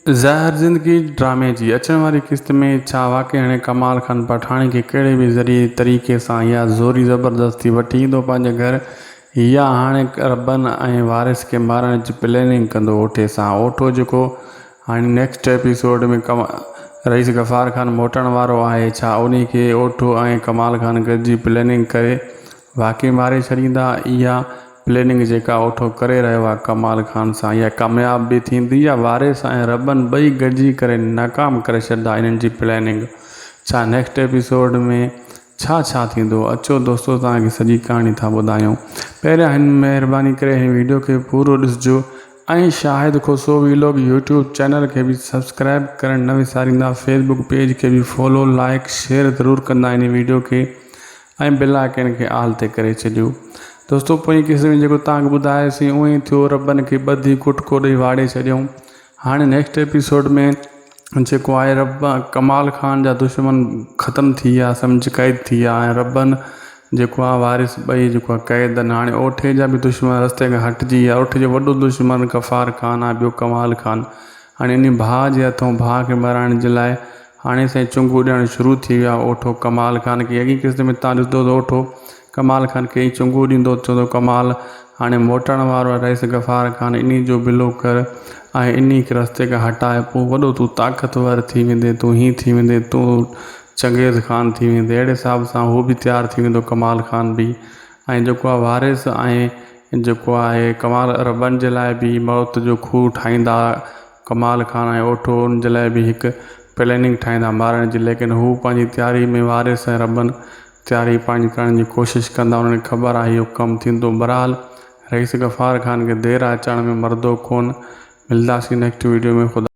ज़ाहिर ज़िंदगी ड्रामे जी अचण वारी क़िस्त में छा वाक़ई हाणे कमाल खान पठाणी के कहिड़े बि ज़रिए तरीक़े सां या ज़ोरी ज़बरदस्ती वठी ईंदो पंहिंजे घर, या हाणे रबन ऐं वारिस खे मारण जी प्लैनिंग कंदो ओठे सां। ओठो जेको हाणे नेक्स्ट एपिसोड में रईस गफ़ार खान मोटण वारो आहे, छा उन खे ओठो ऐं कमाल खान गॾिजी प्लैनिंग करे वाक़ई मारे छॾींदा? इहा प्लैनिंग जेका ओठो करे रहियो आहे कमाल खान सां, इहा कामयाब बि थींदी या वारिस ऐं रबन ॿई गॾिजी करे नाकाम करे छॾंदा इन्हनि जी प्लैनिंग? छा नेक्स्ट एपिसोड में छा थींदो? अचो दोस्तों तव्हांखे सॼी कहाणी था ॿुधायूं। पहिरियां हिन महिरबानी करे हिन वीडियो खे पूरो ॾिसिजो ऐं शाहिद खुसो वीलॉग यूट्यूब चैनल के भी सब्सक्राइब करण न विसारींदा। फेसबुक पेज के भी फॉलो लाइक शेयर ज़रूर कंदा इन वीडियो के ऐं बेल आइकन के आल ते करे छॾियो। दोस्तों पोइ किस्म में जेको तव्हांखे ॿुधायोसीं उअं ई थियो, रबन खे ॿधी कुटको ॾेई वाड़े छॾियऊं। हाणे नेक्स्ट एपिसोड में जेको आहे कमाल खान जा दुश्मन ख़त्म थी विया, सम्झ क़ैद थी विया ऐं रबन जेको आहे वारिस ॿई जेको आहे क़ैद आहिनि। हाणे ओठे जा बि दुश्मन रस्ते खां हटिजी विया। ओठे जो वॾो दुश्मन गफ़ार खान आहे, ॿियो कमाल खान। हाणे इन भाउ जे हथों भाउ खे माराइण जे लाइ हाणे साईं चुंगू ॾियणु शुरू थी विया। ओठो कमाल खान खे अॻी क़िस्त में तव्हां ॾिसंदो त ओठो कमाल खान खे ई चुंगू ॾींदो, चवंदो कमाल हाणे मोटण वारो आहे रईस गफ़ार खान, इन जो बिलो कर ऐं इन खे रस्ते खां हटाए, पोइ वॾो तूं ताक़तवर थी वेंदे, तूं हीअं थी वेंदे, तूं चंगेज़ खान थी वेंदे। अहिड़े हिसाब सां उहो बि तयारु थी वेंदो कमाल खान बि। ऐं जेको आहे वारिस ऐं जेको आहे कमाल रबन जे लाइ बि मौत जो खूह ठाहींदा कमाल खान ऐं ओठो, उन जे लाइ बि हिकु प्लैनिंग ठाहींदा मारण जी। लेकिन हू पंहिंजी तयारी में वारिस ऐं रबन तयारी पंहिंजी करण जी कोशिशि कंदा। उन्हनि खे ख़बर आहे इहो कमु थींदो। बहरहाल रईस गफ़ार खान खे देरि अचण में मरदो कोन। मिलंदासीं नेक्स्ट वीडियो में। ख़ुदा।